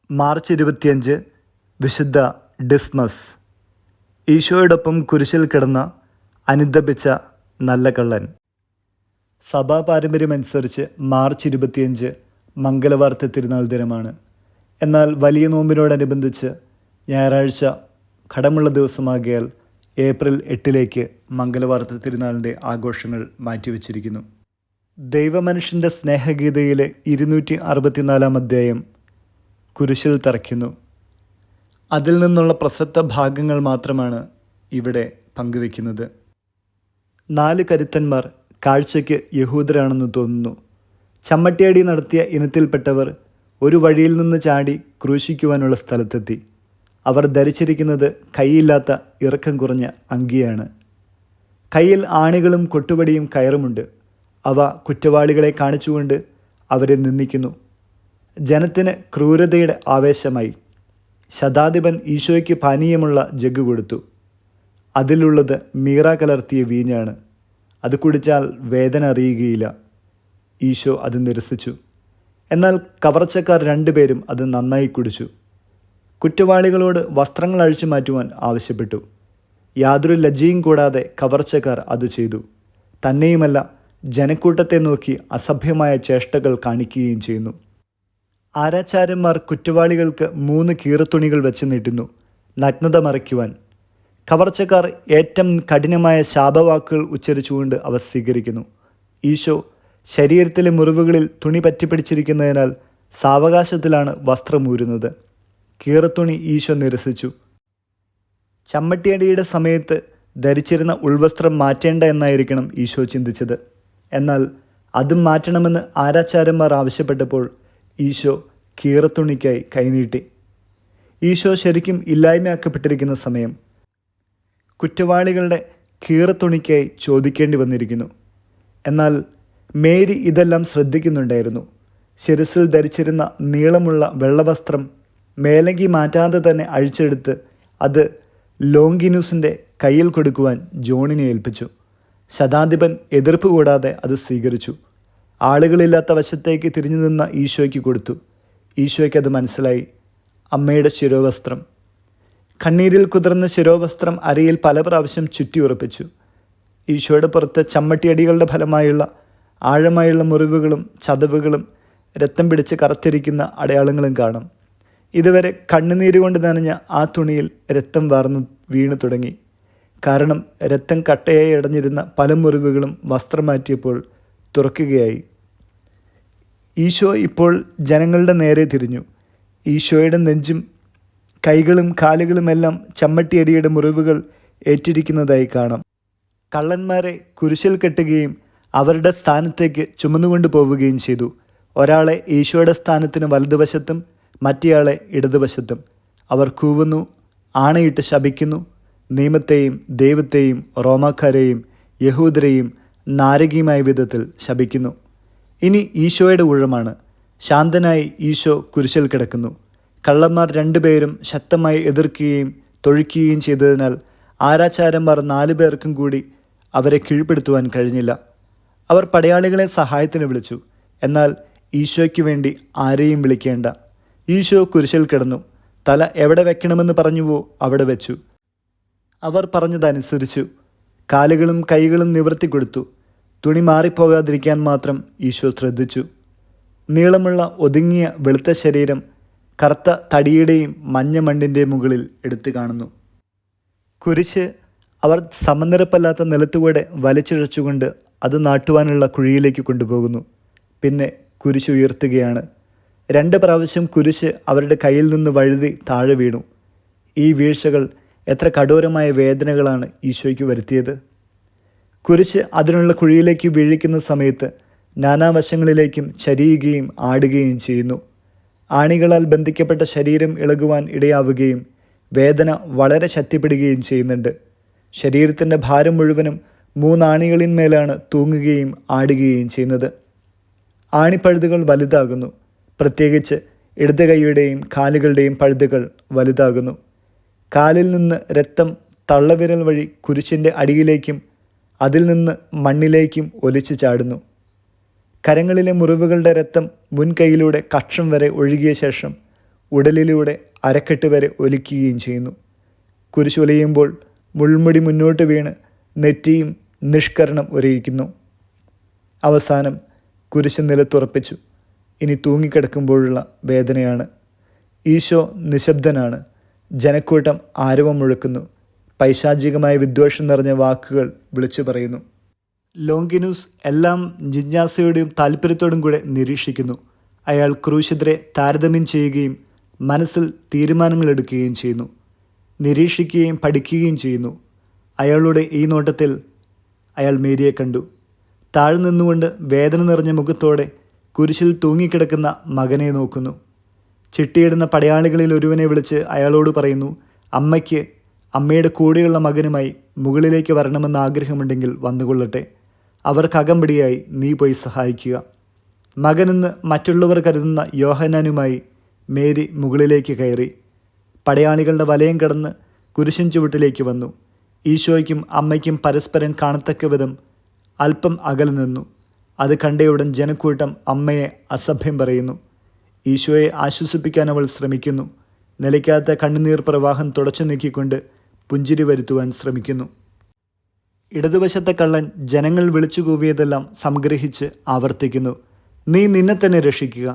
March 25 വിശുദ്ധ ഡിസ്മസ്. ഈശോയോടൊപ്പം കുരിശിൽ കിടന്ന അനുതപിച്ച നല്ല കള്ളൻ. സഭാ പാരമ്പര്യമനുസരിച്ച് മാർച്ച് 25 മംഗലവാർത്ത തിരുനാൾ ദിനമാണ്. എന്നാൽ വലിയ നോമ്പിനോടനുബന്ധിച്ച് ഞായറാഴ്ച കടമുള്ള ദിവസമാകിയാൽ ഏപ്രിൽ 8 മംഗലവാർത്ത തിരുനാളിൻ്റെ ആഘോഷങ്ങൾ മാറ്റിവെച്ചിരിക്കുന്നു. ദൈവമനുഷ്യൻ്റെ സ്നേഹഗീതയിലെ 264 അധ്യായം കുരിശിൽ തറയ്ക്കുന്നു. അതിൽ നിന്നുള്ള പ്രസക്ത ഭാഗങ്ങൾ മാത്രമാണ് ഇവിടെ പങ്കുവെക്കുന്നത്. 4 കരുത്തന്മാർ കാഴ്ചയ്ക്ക് യഹൂദരാണെന്ന് തോന്നുന്നു. ചമ്മട്ടിയടി നടത്തിയ ഇനത്തിൽപ്പെട്ടവർ ഒരു വഴിയിൽ നിന്ന് ചാടി ക്രൂശിക്കുവാനുള്ള സ്ഥലത്തെത്തി. അവർ ധരിച്ചിരിക്കുന്നത് കൈയില്ലാത്ത ഇറക്കം കുറഞ്ഞ അങ്കിയാണ്. കയ്യിൽ ആണികളും കൊട്ടുവടിയും കയറുമുണ്ട്. അവ കുറ്റവാളികളെ കാണിച്ചുകൊണ്ട് അവരെ നിന്ദിക്കുന്നു. ജനത്തിന് ക്രൂരതയുടെ ആവേശമായി. ശതാധിപൻ ഈശോയ്ക്ക് പാനീയമുള്ള ജഗ് കൊടുത്തു. അതിലുള്ളത് മീറ കലർത്തിയ വീഞ്ഞാണ്. അത് കുടിച്ചാൽ വേദന അറിയുകയില്ല. ഈശോ അത് നിരസിച്ചു. എന്നാൽ കവർച്ചക്കാർ 2 പേരും അത് നന്നായി കുടിച്ചു. കുറ്റവാളികളോട് വസ്ത്രങ്ങൾ അഴിച്ചു മാറ്റുവാൻ ആവശ്യപ്പെട്ടു. യാതൊരു ലജ്ജയും കൂടാതെ കവർച്ചക്കാർ അത് ചെയ്തു. തന്നെയുമല്ല, ജനക്കൂട്ടത്തെ നോക്കി അസഭ്യമായ ചേഷ്ടകൾ കാണിക്കുകയും ചെയ്യുന്നു. ആരാച്ചാര്യന്മാർ കുറ്റവാളികൾക്ക് 3 കീറത്തുണികൾ വെച്ച് നീട്ടുന്നു, നഗ്നത മറയ്ക്കുവാൻ. കവർച്ചക്കാർ ഏറ്റവും കഠിനമായ ശാപവാക്കുകൾ ഉച്ചരിച്ചുകൊണ്ട് അവ സ്വീകരിക്കുന്നു. ഈശോ ശരീരത്തിലെ മുറിവുകളിൽ തുണി പറ്റിപ്പിടിച്ചിരിക്കുന്നതിനാൽ സാവകാശത്തിലാണ് വസ്ത്രമൂരുന്നത്. കീറത്തുണി ഈശോ നിരസിച്ചു. ചമ്മട്ടിയടിയുടെ സമയത്ത് ധരിച്ചിരുന്ന ഉൾവസ്ത്രം മാറ്റേണ്ട എന്നായിരിക്കണം ഈശോ ചിന്തിച്ചത്. എന്നാൽ അതും മാറ്റണമെന്ന് ആരാച്ചാര്യന്മാർ ആവശ്യപ്പെട്ടപ്പോൾ ഈശോ കീറത്തുണിക്കായി കൈനീട്ടി. ഈശോ ശരിക്കും ഇല്ലായ്മയാക്കപ്പെട്ടിരിക്കുന്ന സമയം. കുറ്റവാളികളുടെ കീറത്തുണിക്കായി ചോദിക്കേണ്ടി വന്നിരിക്കുന്നു. എന്നാൽ മേരി ഇതെല്ലാം ശ്രദ്ധിക്കുന്നുണ്ടായിരുന്നു. ശിരസിൽ ധരിച്ചിരുന്ന നീളമുള്ള വെള്ളവസ്ത്രം മേലങ്കി മാറ്റാതെ തന്നെ അഴിച്ചെടുത്ത് അത് ലോങ്കിനൂസിൻ്റെ കയ്യിൽ കൊടുക്കുവാൻ ജോണിനെ ഏൽപ്പിച്ചു. ശതാധിപൻ എതിർപ്പ് കൂടാതെ അത് സ്വീകരിച്ചു. ആളുകളില്ലാത്ത വശത്തേക്ക് തിരിഞ്ഞു നിന്ന ഈശോയ്ക്ക് കൊടുത്തു. ഈശോയ്ക്കത് മനസ്സിലായി. അമ്മയുടെ ശിരോവസ്ത്രം. കണ്ണീരിൽ കുതിർന്ന ശിരോവസ്ത്രം അരയിൽ പല പ്രാവശ്യം ചുറ്റിയുറപ്പിച്ചു. ഈശോയുടെ പുറത്ത് ചമ്മട്ടിയടികളുടെ ഫലമായുള്ള ആഴമായുള്ള മുറിവുകളും ചതവുകളും രക്തം പിടിച്ച് കറുത്തിരിക്കുന്ന അടയാളങ്ങളും കാണാം. ഇതുവരെ കണ്ണുനീര് കൊണ്ട് നനഞ്ഞ ആ തുണിയിൽ രക്തം വാർന്നു വീണു തുടങ്ങി. കാരണം രക്തം കട്ടയായി അടഞ്ഞിരുന്ന പല മുറിവുകളും വസ്ത്രം മാറ്റിയപ്പോൾ തുറക്കുകയായി. ഈശോ ഇപ്പോൾ ജനങ്ങളുടെ നേരെ തിരിഞ്ഞു. ഈശോയുടെ നെഞ്ചും കൈകളും കാലുകളുമെല്ലാം ചമ്മട്ടിയടിയുടെ മുറിവുകൾ ഏറ്റിരിക്കുന്നതായി കാണാം. കള്ളന്മാരെ കുരിശിൽ കെട്ടുകയും അവരുടെ സ്ഥാനത്തേക്ക് ചുമന്നുകൊണ്ടു പോവുകയും ചെയ്തു. ഒരാളെ ഈശോയുടെ സ്ഥാനത്തിന് വലതുവശത്തും മറ്റേയാളെ ഇടതുവശത്തും. അവർ കൂവുന്നു, ആണയിട്ട് ശപിക്കുന്നു. നിയമത്തെയും ദൈവത്തെയും റോമാക്കാരെയും യഹൂദരെയും നാരകീയമായ വിധത്തിൽ ശപിക്കുന്നു. ഇനി ഈശോയുടെ ഊഴമാണ്. ശാന്തനായി ഈശോ കുരിശിൽ കിടക്കുന്നു. കള്ളന്മാർ 2 പേരും ശക്തമായി എതിർക്കുകയും തൊഴിക്കുകയും ചെയ്തതിനാൽ ആരാച്ചാരന്മാർ 4 പേർക്കും കൂടി അവരെ കീഴ്പ്പെടുത്തുവാൻ കഴിഞ്ഞില്ല. അവർ പടയാളികളെ സഹായത്തിന് വിളിച്ചു. എന്നാൽ ഈശോയ്ക്ക് വേണ്ടി ആരെയും വിളിക്കേണ്ട. ഈശോ കുരിശിൽ കിടന്നു. തല എവിടെ വെക്കണമെന്ന് പറഞ്ഞുവോ അവിടെ വെച്ചു. അവർ പറഞ്ഞതനുസരിച്ചു. കാലുകളും കൈകളും നിവർത്തി കൊടുത്തു. തുണി മാറിപ്പോകാതിരിക്കാൻ മാത്രം ഈശോ ശ്രദ്ധിച്ചു. നീളമുള്ള ഒതുങ്ങിയ വെളുത്ത ശരീരം കറുത്ത തടിയുടെയും മഞ്ഞ മണ്ണിൻ്റെയും മുകളിൽ എടുത്തു കാണുന്നു. കുരിശ് അവർ സമനിരപ്പല്ലാത്ത നിലത്തുകൂടെ വലിച്ചിഴച്ചുകൊണ്ട് അത് നാട്ടുവാനുള്ള കുഴിയിലേക്ക് കൊണ്ടുപോകുന്നു. പിന്നെ കുരിശ് ഉയർത്തുകയാണ്. 2 പ്രാവശ്യം കുരിശ് അവരുടെ കയ്യിൽ നിന്ന് വഴുതി താഴെ വീണു. ഈ വീഴ്ചകൾ എത്ര കഠോരമായ വേദനകളാണ് ഈശോയ്ക്ക് വരുത്തിയത്. കുരിശ് അതിനുള്ള കുഴിയിലേക്ക് വീഴിക്കുന്ന സമയത്ത് നാനാവശങ്ങളിലേക്കും ചരിയുകയും ആടുകയും ചെയ്യുന്നു. ആണികളാൽ ബന്ധിക്കപ്പെട്ട ശരീരം ഇളകുവാൻ ഇടയാവുകയും വേദന വളരെ ശക്തിപ്പെടുകയും ചെയ്യുന്നുണ്ട്. ശരീരത്തിൻ്റെ ഭാരം മുഴുവനും 3 ആണികളിന്മേലാണ് തൂങ്ങുകയും ആടുകയും ചെയ്യുന്നത്. ആണിപ്പഴുതുകൾ വലുതാകുന്നു. പ്രത്യേകിച്ച് ഇടത് കൈയുടെയും കാലുകളുടെയും പഴുതുകൾ വലുതാകുന്നു. കാലിൽ നിന്ന് രക്തം തള്ളവിരൽ വഴി കുരിശിൻ്റെ അടിയിലേക്കും അതിൽ നിന്ന് മണ്ണിലേക്കും ഒലിച്ചു ചാടുന്നു. കരങ്ങളിലെ മുറിവുകളുടെ രക്തം മുൻകൈയിലൂടെ കക്ഷം വരെ ഒഴുകിയ ശേഷം ഉടലിലൂടെ അരക്കെട്ട് വരെ ഒലിക്കുകയും ചെയ്യുന്നു. കുരിശൊലിയുമ്പോൾ മുൾമുടി മുന്നോട്ട് വീണ് നെറ്റിയും നിഷ്കരണം ഉരയിക്കുന്നു. അവസാനം കുരിശ് നിലത്തുറപ്പിച്ചു. ഇനി തൂങ്ങിക്കിടക്കുമ്പോഴുള്ള വേദനയാണ്. ഈശോ നിശബ്ദനാണ്. ജനക്കൂട്ടം ആരവം മുഴക്കുന്നു. പൈശാചികമായ വിദ്വേഷം നിറഞ്ഞ വാക്കുകൾ വിളിച്ചു പറയുന്നു. ലോങ്കിനൂസ് എല്ലാം ജിജ്ഞാസയോടെയും താല്പര്യത്തോടും കൂടെ നിരീക്ഷിക്കുന്നു. അയാൾ ക്രൂശിതരെ താരതമ്യം ചെയ്യുകയും മനസ്സിൽ തീരുമാനങ്ങൾ എടുക്കുകയും ചെയ്യുന്നു. നിരീക്ഷിക്കുകയും പഠിക്കുകയും ചെയ്യുന്നു. അയാളുടെ ഈ നോട്ടത്തിൽ അയാൾ മേരിയെ കണ്ടു. താഴ്ന്നുകൊണ്ട് വേദന നിറഞ്ഞ മുഖത്തോടെ കുരിശിൽ തൂങ്ങിക്കിടക്കുന്ന മകനെ നോക്കുന്നു. ചിട്ടിയിടുന്ന പടയാളികളിൽ ഒരുവനെ വിളിച്ച് അയാളോട് പറയുന്നു, അമ്മയ്ക്ക് അമ്മയുടെ കൂടെയുള്ള മകനുമായി മുകളിലേക്ക് വരണമെന്ന് ആഗ്രഹമുണ്ടെങ്കിൽ വന്നുകൊള്ളട്ടെ. അവർക്കകമ്പടിയായി നീ പോയി സഹായിക്കുക. മകനെന്ന് മറ്റുള്ളവർ കരുതുന്ന യോഹന്നാനുമായി മേരി മുകളിലേക്ക് കയറി. പടയാളികളുടെ വലയം കടന്ന് കുരിശിൻ ചുവട്ടിലേക്ക് വന്നു. ഈശോയ്ക്കും അമ്മയ്ക്കും പരസ്പരം കാണത്തക്ക വിധം അല്പം അകലെ നിന്നു. അത് കണ്ടയുടൻ ജനക്കൂട്ടം അമ്മയെ അസഭ്യം പറയുന്നു. ഈശോയെ ആശ്വസിപ്പിക്കാൻ അവൾ ശ്രമിക്കുന്നു. നിലയ്ക്കാത്ത കണ്ണുനീർ പ്രവാഹം തുടച്ചു നീക്കിക്കൊണ്ട് പുഞ്ചിരി വരുത്തുവാൻ ശ്രമിക്കുന്നു. ഇടതുവശത്തെ കള്ളൻ ജനങ്ങൾ വിളിച്ചു കൂവിയതെല്ലാം സംഗ്രഹിച്ച് ആവർത്തിക്കുന്നു. നീ നിന്നെ തന്നെ രക്ഷിക്കുക.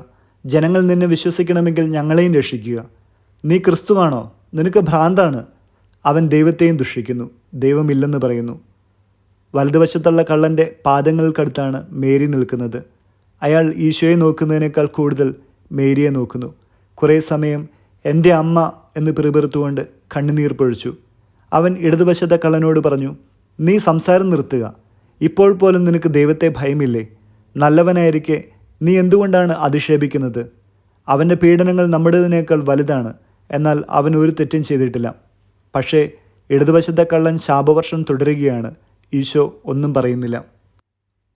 ജനങ്ങൾ നിന്നെ വിശ്വസിക്കണമെങ്കിൽ ഞങ്ങളെയും രക്ഷിക്കുക. നീ ക്രിസ്തുവാണോ? നിനക്ക് ഭ്രാന്താണ്. അവൻ ദൈവത്തെയും ദുഷിക്കുന്നു. ദൈവമില്ലെന്ന് പറയുന്നു. വലതുവശത്തുള്ള കള്ളൻ്റെ പാദങ്ങൾക്കടുത്താണ് മേരി നിൽക്കുന്നത്. അയാൾ ഈശോയെ നോക്കുന്നതിനേക്കാൾ കൂടുതൽ മേരിയെ നോക്കുന്നു. കുറേ സമയം എൻ്റെ അമ്മ എന്ന് പിറുപിറുത്തുകൊണ്ട് കണ്ണുനീർ പൊഴിച്ചു. അവൻ ഇടതുവശത്തെ കള്ളനോട് പറഞ്ഞു, നീ സംസാരം നിർത്തുക. ഇപ്പോൾ പോലും നിനക്ക് ദൈവത്തെ ഭയമില്ലേ? നല്ലവനായിരിക്കെ നീ എന്തുകൊണ്ടാണ് അധിക്ഷേപിക്കുന്നത്? അവൻ്റെ പീഡനങ്ങൾ നമ്മുടേതിനേക്കാൾ വലുതാണ്. എന്നാൽ അവൻ ഒരു തെറ്റും ചെയ്തിട്ടില്ല. പക്ഷേ ഇടതുവശത്തെ കള്ളൻ ശാപവർഷം തുടരുകയാണ്. ഈശോ ഒന്നും പറയുന്നില്ല.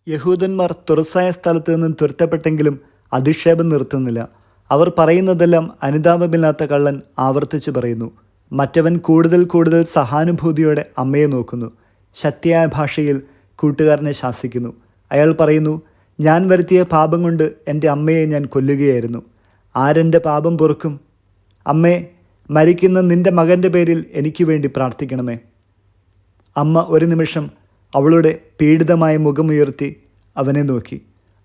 യഹൂദന്മാർ തുറസായ സ്ഥലത്ത് നിന്നും തുരത്തപ്പെട്ടെങ്കിലും അധിക്ഷേപം നിർത്തുന്നില്ല. അവർ പറയുന്നതെല്ലാം അനുതാപമില്ലാത്ത കള്ളൻ ആവർത്തിച്ച് പറയുന്നു. മറ്റവൻ കൂടുതൽ കൂടുതൽ സഹാനുഭൂതിയോടെ അമ്മയെ നോക്കുന്നു. ശക്തിയായ ഭാഷയിൽ കൂട്ടുകാരനെ ശാസിക്കുന്നു. അയാൾ പറയുന്നു, ഞാൻ വരുത്തിയ പാപം കൊണ്ട് എൻ്റെ അമ്മയെ ഞാൻ കൊല്ലുകയായിരുന്നു. ആരെൻ്റെ പാപം പൊറുക്കും? അമ്മേ, മരിക്കുന്ന നിൻ്റെ മകൻ്റെ പേരിൽ എനിക്ക് വേണ്ടി പ്രാർത്ഥിക്കണമേ. അമ്മ ഒരു നിമിഷം അവളുടെ പീഡിതമായ മുഖമുയർത്തി അവനെ നോക്കി.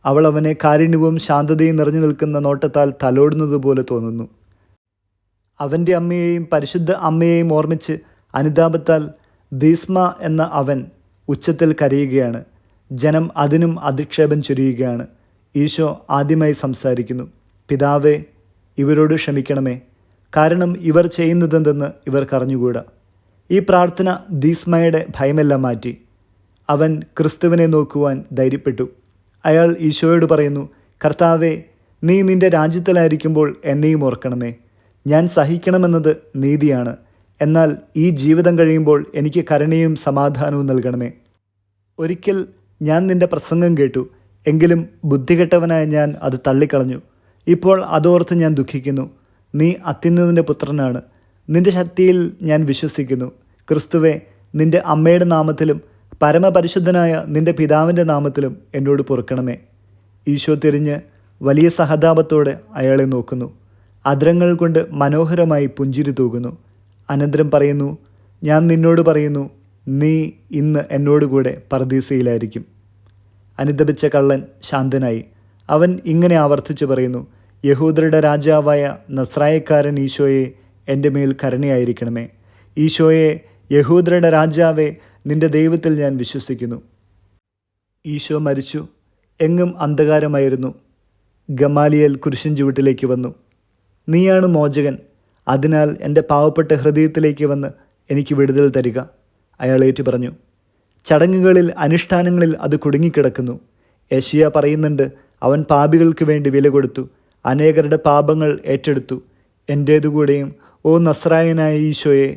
അവൾ അവനെ കാരുണ്യവും ശാന്തതയും നിറഞ്ഞു നിൽക്കുന്ന നോട്ടത്താൽ തലോടുന്നതുപോലെ തോന്നുന്നു. അവൻ്റെ അമ്മയെയും പരിശുദ്ധ അമ്മയെയും ഓർമ്മിച്ച് അനുതാപത്താൽ ദീസ്മ എന്ന അവൻ ഉച്ചത്തിൽ കരയുകയാണ്. ജനം അതിനും അധിക്ഷേപം ചൊരിയുകയാണ്. ഈശോ ആദ്യമായി സംസാരിക്കുന്നു. പിതാവേ, ഇവരോട് ക്ഷമിക്കണമേ, കാരണം ഇവർ ചെയ്യുന്നതെന്തെന്ന് ഇവർക്കറിഞ്ഞുകൂടാ. ഈ പ്രാർത്ഥന ദീസ്മയുടെ ഭയമെല്ലാം മാറ്റി. അവൻ ക്രിസ്തുവിനെ നോക്കുവാൻ ധൈര്യപ്പെട്ടു. അയാൾ ഈശോയോട് പറയുന്നു, കർത്താവേ, നീ നിൻ്റെ രാജ്യത്തിലായിരിക്കുമ്പോൾ എന്നെയും ഓർക്കണമേ. ഞാൻ സഹിക്കണമെന്നത് നീതിയാണ്. എന്നാൽ ഈ ജീവിതം കഴിയുമ്പോൾ എനിക്ക് കരുണയും സമാധാനവും നൽകണമേ. ഒരിക്കൽ ഞാൻ നിൻ്റെ പ്രസംഗം കേട്ടു. എങ്കിലും ബുദ്ധികെട്ടവനായ ഞാൻ അത് തള്ളിക്കളഞ്ഞു. ഇപ്പോൾ അതോർത്ത് ഞാൻ ദുഃഖിക്കുന്നു. നീ അത്യുന്നതൻ്റെ പുത്രനാണ്. നിൻ്റെ ശക്തിയിൽ ഞാൻ വിശ്വസിക്കുന്നു. ക്രിസ്തുവേ, നിൻ്റെ അമ്മയുടെ നാമത്തിലും പരമപരിശുദ്ധനായ നിൻ്റെ പിതാവിൻ്റെ നാമത്തിലും എന്നോട് പൊറുക്കണമേ. ഈശോ തിരിഞ്ഞ് വലിയ സഹതാപത്തോടെ അയാളെ നോക്കുന്നു. അധരങ്ങൾ കൊണ്ട് മനോഹരമായി പുഞ്ചിരി തൂകുന്നു. അനന്തരം പറയുന്നു, ഞാൻ നിന്നോട് പറയുന്നു, നീ ഇന്ന് എന്നോടുകൂടെ പറുദീസയിലായിരിക്കും. അനുതപിച്ച കള്ളൻ ശാന്തനായി. അവൻ ഇങ്ങനെ ആവർത്തിച്ചു പറയുന്നു, യഹൂദരുടെ രാജാവായ നസ്രായക്കാരൻ ഈശോയെ, എൻ്റെ മേൽ കരുണയായിരിക്കണമേ. ഈശോയെ, യഹൂദരുടെ രാജാവേ, നിൻ്റെ ദൈവത്തിൽ ഞാൻ വിശ്വസിക്കുന്നു. ഈശോ മരിച്ചു. എങ്ങും അന്ധകാരമായിരുന്നു. ഗമാലിയേൽ കുരിശിൻ ചുവട്ടിലേക്ക് വന്നു. നീയാണ് മോചകൻ. അതിനാൽ എൻ്റെ പാവപ്പെട്ട ഹൃദയത്തിലേക്ക് വന്ന് എനിക്ക് വിടുതൽ തരിക. അയാൾ ഏറ്റു പറഞ്ഞു. ചടങ്ങുകളിൽ, അനുഷ്ഠാനങ്ങളിൽ അത് കുടുങ്ങിക്കിടക്കുന്നു. യെശയ്യാ പറയുന്നുണ്ട്, അവൻ പാപികൾക്ക് വേണ്ടി വില കൊടുത്തു, അനേകരുടെ പാപങ്ങൾ ഏറ്റെടുത്തു. എൻ്റേതുകൂടെയും ഓ നസ്രായനായ ഈശോയെ.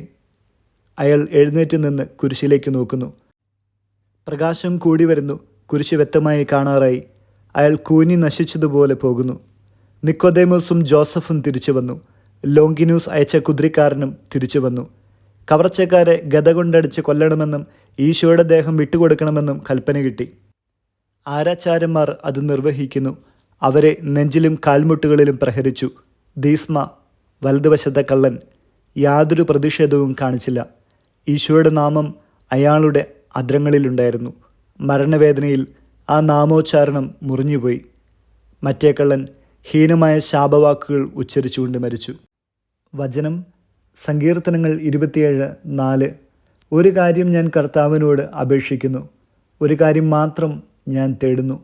അയാൾ എഴുന്നേറ്റ് നിന്ന് കുരിശിലേക്ക് നോക്കുന്നു. പ്രകാശം കൂടി വരുന്നു. കുരിശ് വ്യക്തമായി കാണാറായി. അയാൾ കൂനി നശിച്ചതുപോലെ പോകുന്നു. നിക്കോദേമോസും ജോസഫും തിരിച്ചു വന്നു. ലോങ്കിനൂസ് അയച്ച കുതിരക്കാരനും തിരിച്ചു വന്നു. കവർച്ചക്കാരെ ഗദ കൊണ്ടടിച്ച് കൊല്ലണമെന്നും ഈശോയുടെ ദേഹം വിട്ടുകൊടുക്കണമെന്നും കൽപ്പന കിട്ടി. ആരാച്ചാരന്മാർ അത് നിർവഹിക്കുന്നു. അവരെ നെഞ്ചിലും കാൽമുട്ടുകളിലും പ്രഹരിച്ചു. ദീസ്മ, വലതുവശത്തെ കള്ളൻ യാതൊരു പ്രതിഷേധവും കാണിച്ചില്ല. ഈശോയുടെ നാമം അയാളുടെ അധരങ്ങളിലുണ്ടായിരുന്നു. മരണവേദനയിൽ ആ നാമോച്ചാരണം മുറിഞ്ഞുപോയി. മറ്റേ കള്ളൻ ഹീനമായ ശാപവാക്കുകൾ ഉച്ചരിച്ചുകൊണ്ട് മരിച്ചു. വചനം സങ്കീർത്തനങ്ങൾ 27:4. ഒരു കാര്യം ഞാൻ കർത്താവിനോട് അപേക്ഷിക്കുന്നു, ഒരു കാര്യം മാത്രം ഞാൻ തേടുന്നു,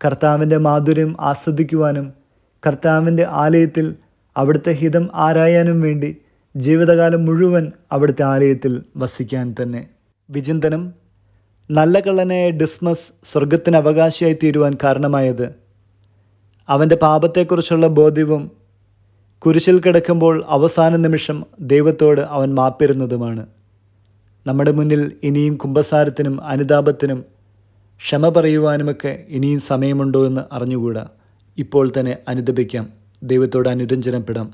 കർത്താവിൻ്റെ മാധുര്യം ആസ്വദിക്കുവാനും കർത്താവിൻ്റെ ആലയത്തിൽ അവിടുത്തെ ഹിതം ആരായാനും വേണ്ടി ജീവിതകാലം മുഴുവൻ അവിടുത്തെ ആലയത്തിൽ വസിക്കാൻ തന്നെ. വിചിന്തനം: നല്ല കള്ളനായ ഡിസ്മസ് സ്വർഗത്തിന് അവകാശിയായി തീരുവാൻ കാരണമായത് അവൻ്റെ പാപത്തെക്കുറിച്ചുള്ള ബോധ്യവും കുരിശിൽ കിടക്കുമ്പോൾ അവസാന നിമിഷം ദൈവത്തോട് അവൻ മാപ്പിരുന്നതുമാണ്. നമ്മുടെ മുന്നിൽ ഇനിയും കുമ്പസാരത്തിനും അനുതാപത്തിനും ക്ഷമ പറയുവാനുമൊക്കെ ഇനിയും സമയമുണ്ടോ എന്ന് അറിഞ്ഞുകൂടാ. ഇപ്പോൾ തന്നെ അനുതപിക്കാം, ദൈവത്തോട് അനുരഞ്ജനപ്പെടാം.